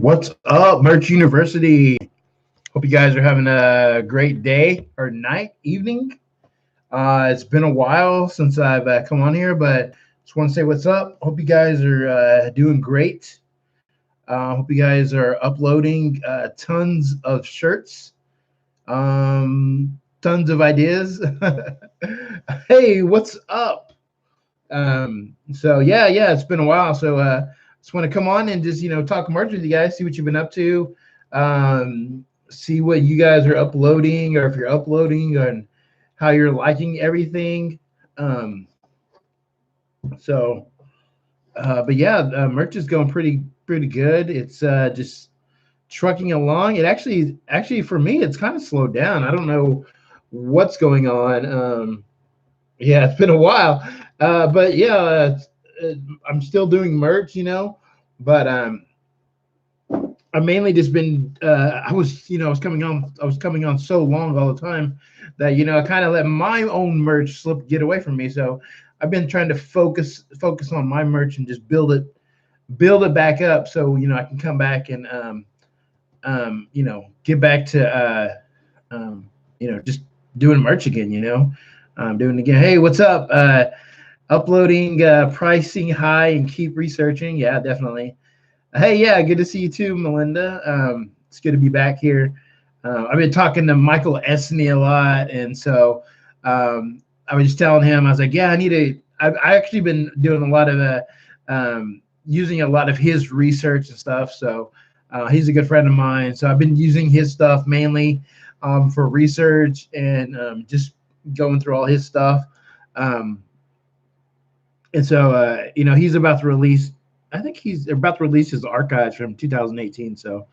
What's up, Merch University? Hope you guys are having a great day or night, evening. It's been a while since I've come on here, but just want to say what's up. Hope you guys are doing great. Hope you guys are uploading tons of shirts, tons of ideas. Hey, what's up? So it's been a while. So just want to come on and just talk merch with you guys, see what you've been up to, see what you guys are uploading, or if you're uploading, and how you're liking everything. Um, so, merch is going pretty good. It's just trucking along. It actually for me, it's kind of slowed down. I don't know what's going on. Yeah, it's been a while, but yeah, I'm still doing merch, but I mainly just been I was coming on so long all the time that I kind of let my own merch get away from me. So I've been trying to focus on my merch and just build it back up, so I can come back and get back to just doing merch again. Doing it again. Hey, what's up? Uploading, pricing high, and keep researching. Yeah, definitely. Hey, yeah, good to see you too, Melinda. It's good to be back here. I've been talking to Michael Esney a lot, and so I was just telling him, I was like, yeah, I actually been doing a lot of using a lot of his research and stuff. So he's a good friend of mine. So I've been using his stuff mainly for research and just going through all his stuff. And so, he's about to release, I think he's about to release his archives from 2018. So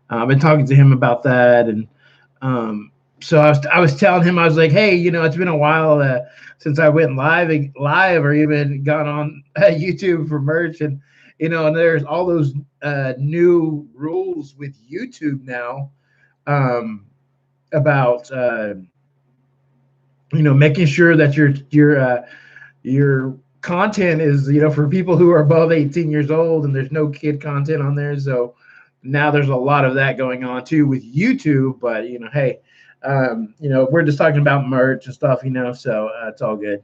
I've been talking to him about that. And so I was telling him, I was like, hey, it's been a while since I went live or even gone on YouTube for merch. And there's all those new rules with YouTube now about making sure that your content is for people who are above 18 years old, and there's no kid content on there. So now there's a lot of that going on too with YouTube. But hey, we're just talking about merch and stuff, so it's all good.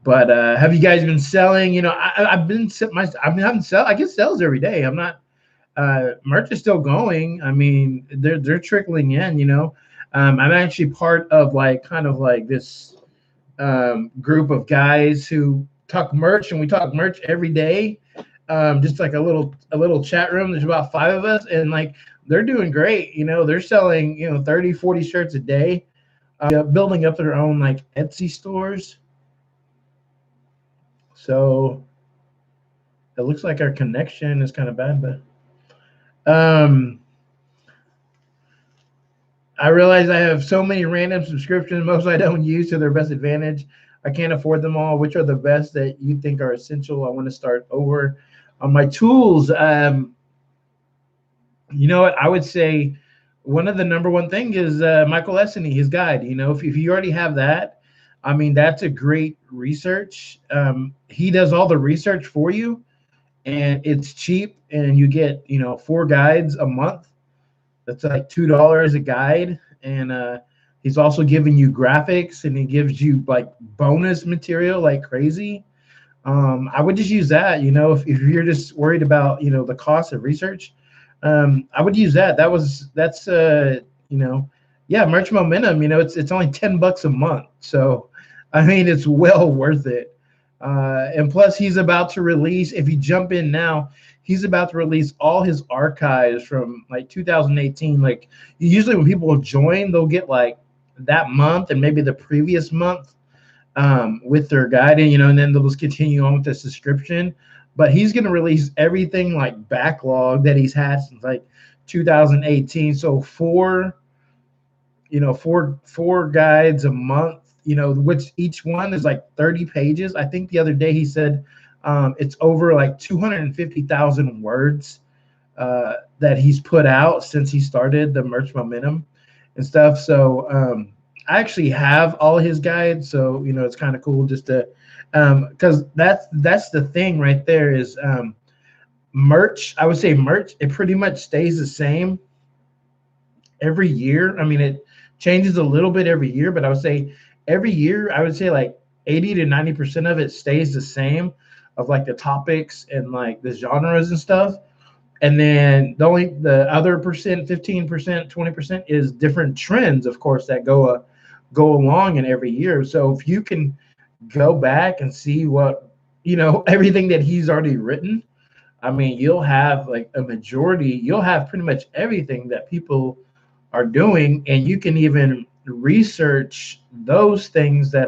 But have you guys been selling? I've been having I get sales every day. I'm not merch is still going. I mean, they're trickling in. I'm actually part of kind of this group of guys who talk merch, and we talk merch every day. Just like a little chat room. There's about 5 of us, and they're doing great. They're selling 30, 40 shirts a day, building up their own Etsy stores. So it looks like our connection is kind of bad, but I realize I have so many random subscriptions, most I don't use to their best advantage. I can't afford them all. Which are the best that you think are essential? I want to start over on my tools. You know what? I would say one of the number one thing is Michael Esney, his guide. If you already have that, I mean, that's a great research. He does all the research for you, and it's cheap, and you get 4 guides a month. That's like $2 a guide, and he's also giving you graphics, and he gives you bonus material like crazy. I would just use that. If you're just worried about the cost of research, I would use that. That's Merch Momentum. It's only $10 a month, so I mean it's well worth it. And plus, he's about to release. If you jump in now, he's about to release all his archives from 2018. Usually when people join, they'll get that month and maybe the previous month with their guide, and then they'll just continue on with the subscription. But he's going to release everything backlog that he's had since 2018. So four guides a month, which each one is 30 pages. I think the other day he said it's over 250,000 words that he's put out since he started the Merch Momentum and stuff. So I actually have all his guides, so it's kind of cool just to because that's the thing right there is Merch, I would say merch, it pretty much stays the same every year. I mean, it changes a little bit every year, but I would say every year, I would say like 80 to 90% of it stays the same, of like the topics and like the genres and stuff. And then the other percent, 15%, 20% is different trends, of course, that go along in every year. So if you can go back and see what, everything that he's already written, I mean, you'll have like a majority, you'll have pretty much everything that people are doing, and you can even research those things that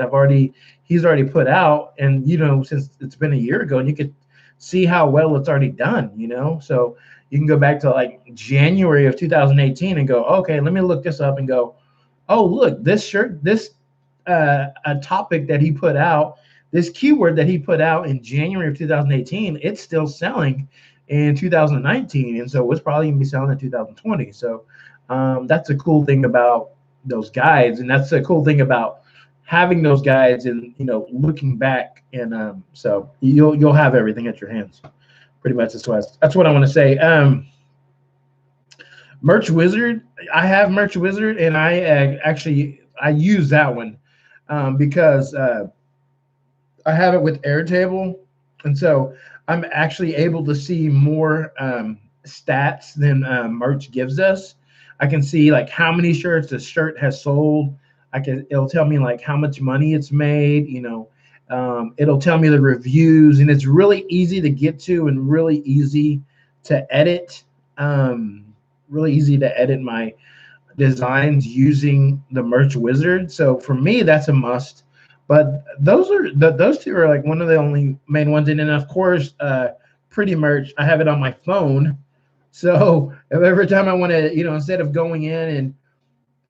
he's already put out, and since it's been a year ago, and you could see how well it's already done, so you can go back to like January of 2018 and go, okay, let me look this up and go, oh, look, this shirt, this a topic that he put out, this keyword that he put out in January of 2018, it's still selling in 2019, and so it's probably gonna be selling in 2020. So that's a cool thing about those guides, and that's a cool thing about having those guides, and looking back, and so you'll have everything at your hands. Pretty much that's what I want to say. Merch Wizard, I have Merch Wizard, and I use that one because I have it with Airtable, and so I'm actually able to see more stats than Merch gives us. I can see like how many shirts the shirt has sold. It'll tell me like how much money it's made. It'll tell me the reviews, and it's really easy to get to and really easy to edit. Really easy to edit my designs using the Merch Wizard. So for me, that's a must. But those two are like one of the only main ones. And then of course, Pretty Merch, I have it on my phone. So if every time I want to, instead of going in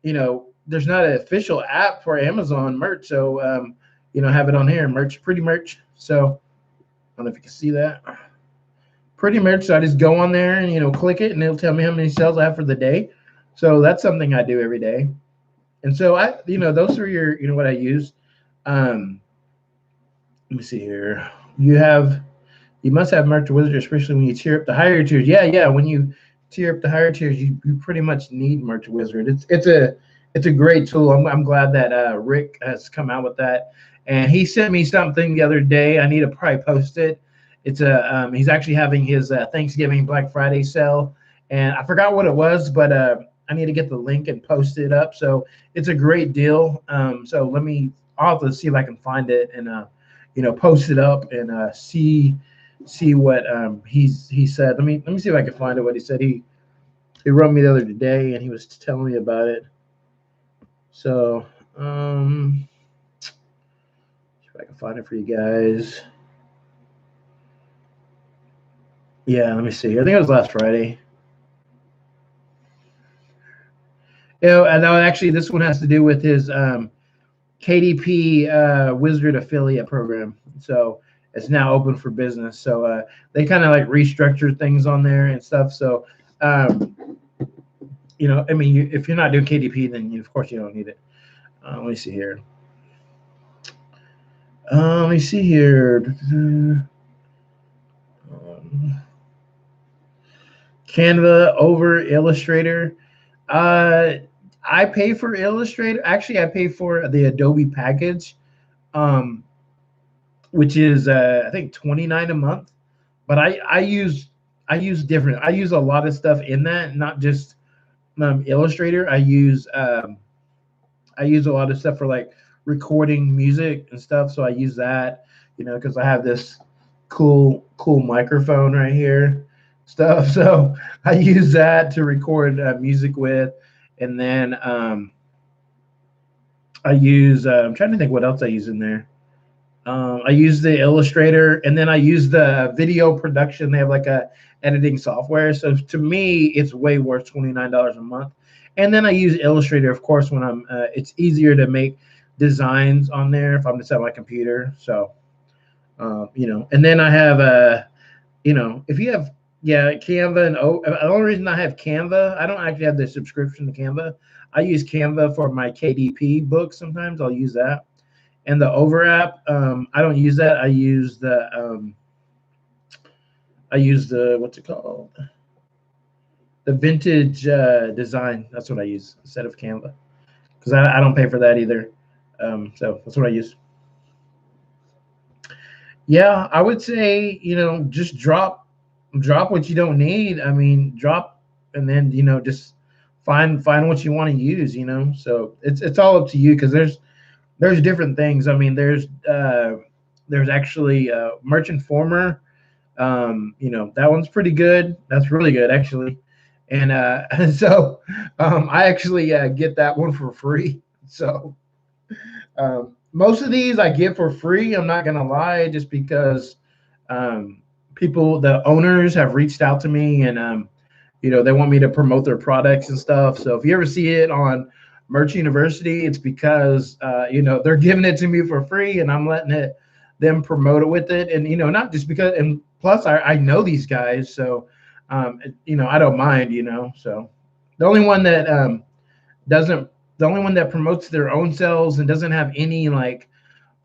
and, there's not an official app for Amazon Merch. So, have it on here, Pretty Merch. So I don't know if you can see that. Pretty Merch. So I just go on there and, click it, and it'll tell me how many sales I have for the day. So that's something I do every day. And so those are your, what I use. Let me see here. You must have Merch Wizard, especially when you tier up the higher tiers. Yeah. When you tier up the higher tiers, you pretty much need Merch Wizard. It's a great tool. I'm glad that Rick has come out with that. And he sent me something the other day. I need to probably post it. It's he's actually having his Thanksgiving Black Friday sale, and I forgot what it was, but I need to get the link and post it up. So it's a great deal. So I'll have to see if I can find it and post it up and see what he said. Let me see if I can find it. What he said. He wrote me the other day, and he was telling me about it. So see if I can find it for you guys. Yeah, let me see. I think it was last Friday. And actually, this one has to do with his KDP Wizard affiliate program. So it's now open for business. So they kind of like restructured things on there and stuff. So, if you're not doing KDP, then of course you don't need it. Let me see here. Canva over Illustrator. I pay for Illustrator. Actually, I pay for the Adobe package, which is I think $29 a month. But I use different. I use a lot of stuff in that, not just Illustrator. I use a lot of stuff for like recording music and stuff. So I use that, because I have this cool microphone right here, stuff. So I use that to record music with, and then I use. I'm trying to think what else I use in there. I use the Illustrator, and then I use the video production. They have like a editing software. So to me, it's way worth $29 a month. And then I use Illustrator, of course, when I'm. It's easier to make designs on there if I'm just at my computer. So, and then I have if you have Canva and the only reason I have Canva, I don't actually have the subscription to Canva. I use Canva for my KDP books. Sometimes I'll use that. And the Over app, I don't use that. I use the I use the what's it called? The vintage design. That's what I use instead of Canva because I don't pay for that either. So that's what I use. Yeah, I would say just drop what you don't need. I mean, drop and then just find what you want to use. So it's all up to you because there's different things. I mean, there's actually Merchant Former. That one's pretty good. That's really good actually. And so I actually get that one for free. So most of these I get for free. I'm not gonna lie, just because um, the owners have reached out to me, and they want me to promote their products and stuff. So if you ever see it on Merch University, it's because they're giving it to me for free, and I'm letting them promote it with it, and not just because. And plus, I know these guys, so I don't mind. So the only one that doesn't the only one that promotes their own sales and doesn't have any like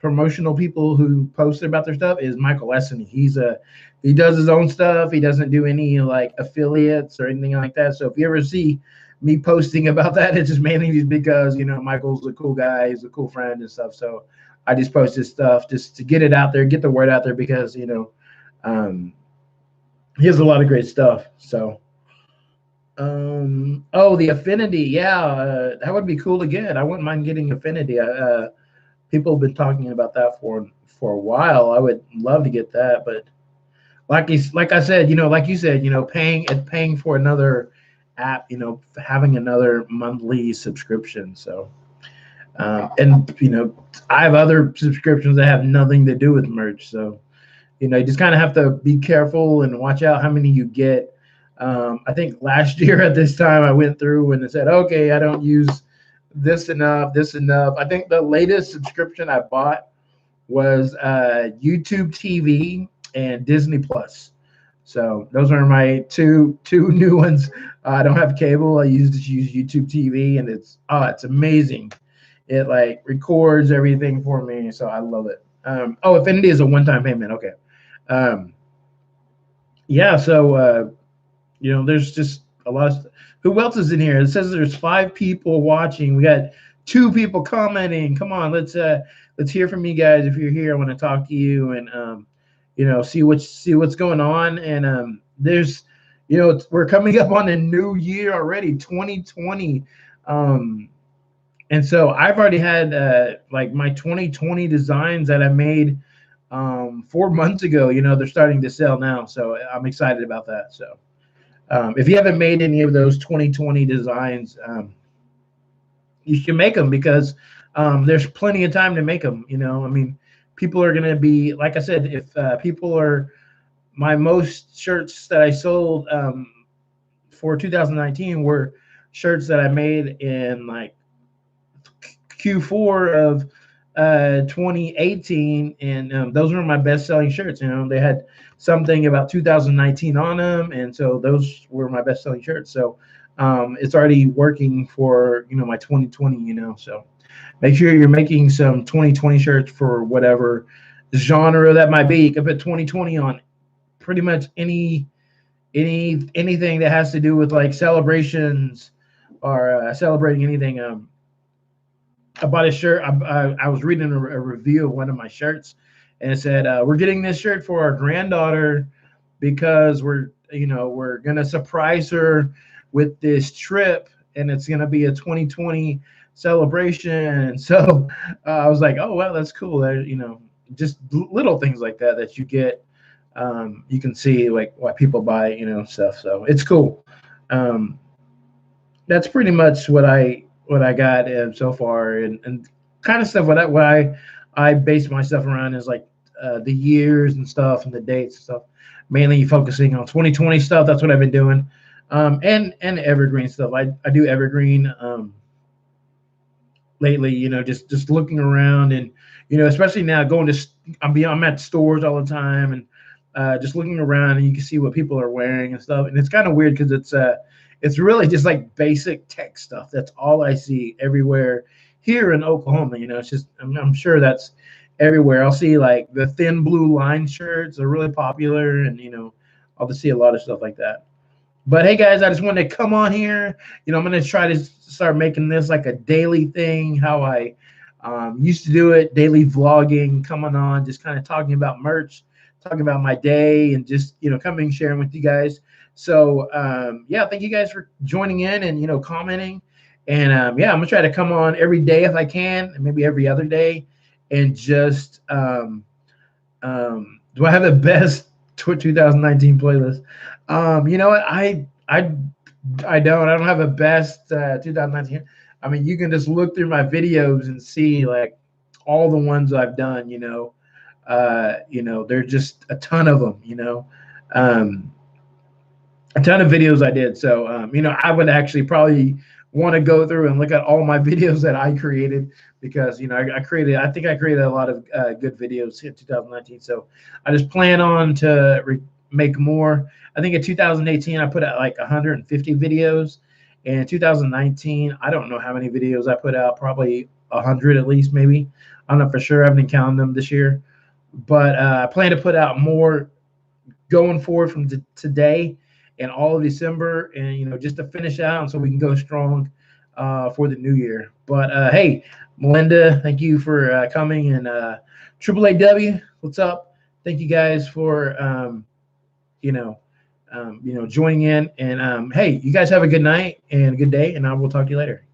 promotional people who post about their stuff is Michael Essany. He does his own stuff. He doesn't do any like affiliates or anything like that. So if you ever see me posting about that, it's just mainly just because Michael's a cool guy, he's a cool friend and stuff. So I just post his stuff just to get it out there, get the word out there because um, he has a lot of great stuff. So oh, the Affinity, yeah, that would be cool to get. I wouldn't mind getting Affinity. People have been talking about that for a while. I would love to get that, but like I said, like you said, paying for another app, having another monthly subscription. So, and I have other subscriptions that have nothing to do with merch. So, you just kind of have to be careful and watch out how many you get. I think last year at this time, I went through and said, okay, I don't use this enough. I think the latest subscription I bought was YouTube TV and Disney Plus. So those are my two new ones. I don't have cable. I just use YouTube TV, and it's amazing. It like records everything for me, so I love it. Affinity is a one-time payment. Okay. Um, yeah. So there's just a lot of. Who else is in here? It says there's 5 people watching. We got 2 people commenting. Come on, let's hear from you guys. If you're here, I want to talk to you and see what's going on. And there's we're coming up on a new year already, 2020. And so I've already had like my 2020 designs that I made 4 months ago. They're starting to sell now, so I'm excited about that. So if you haven't made any of those 2020 designs, you should make them because there's plenty of time to make them. I mean, people are going to be, like I said, if people are, my most shirts that I sold for 2019 were shirts that I made in like Q4 of 2018, and those were my best selling shirts. They had something about 2019 on them, and so those were my best selling shirts. So it's already working for my 2020. So make sure you're making some 2020 shirts for whatever genre that might be. You can put 2020 on pretty much anything that has to do with like celebrations or celebrating anything. I bought a shirt. I was reading a review of one of my shirts, and it said, "We're getting this shirt for our granddaughter because we're gonna surprise her with this trip, and it's gonna be a 2020 celebration." And so I was like, "Oh well, that's cool." Just little things like that you get. You can see like what people buy, stuff. So it's cool. Um, that's pretty much what I got so far, and kind of stuff. What I base my stuff around is like the years and stuff and the dates and stuff. Mainly focusing on 2020 stuff. That's what I've been doing, and evergreen stuff. I do evergreen lately. Just looking around and especially now going to I'm at stores all the time and just looking around and you can see what people are wearing and stuff. And it's kind of weird because it's really just like basic tech stuff. That's all I see everywhere here in Oklahoma. It's just I'm sure that's everywhere. I'll see like the thin blue line shirts are really popular, and I'll just see a lot of stuff like that. But hey, guys, I just wanted to come on here. I'm going to try to start making this like a daily thing, how I used to do it, daily vlogging, coming on, just kind of talking about merch, talking about my day, and just, coming sharing with you guys. So, yeah, thank you guys for joining in and, commenting. And yeah, I'm going to try to come on every day if I can, and maybe every other day, and just do I have the best 2019 playlist? You know what? I don't. I don't have a best 2019. I mean, you can just look through my videos and see like all the ones I've done. There's just a ton of them. Um, a ton of videos I did. So, I would actually probably want to go through and look at all my videos that I created because, I think I created a lot of good videos in 2019. So I just plan on to make more. I think in 2018, I put out like 150 videos. And in 2019, I don't know how many videos I put out, probably 100 at least, maybe. I don't know for sure. I haven't counted them this year. But I plan to put out more going forward from today and all of December, and just to finish out, and so we can go strong for the new year. But hey, Melinda, thank you for coming, and Triple AW, what's up? Thank you guys for joining in, and hey, you guys have a good night and a good day, and I will talk to you later.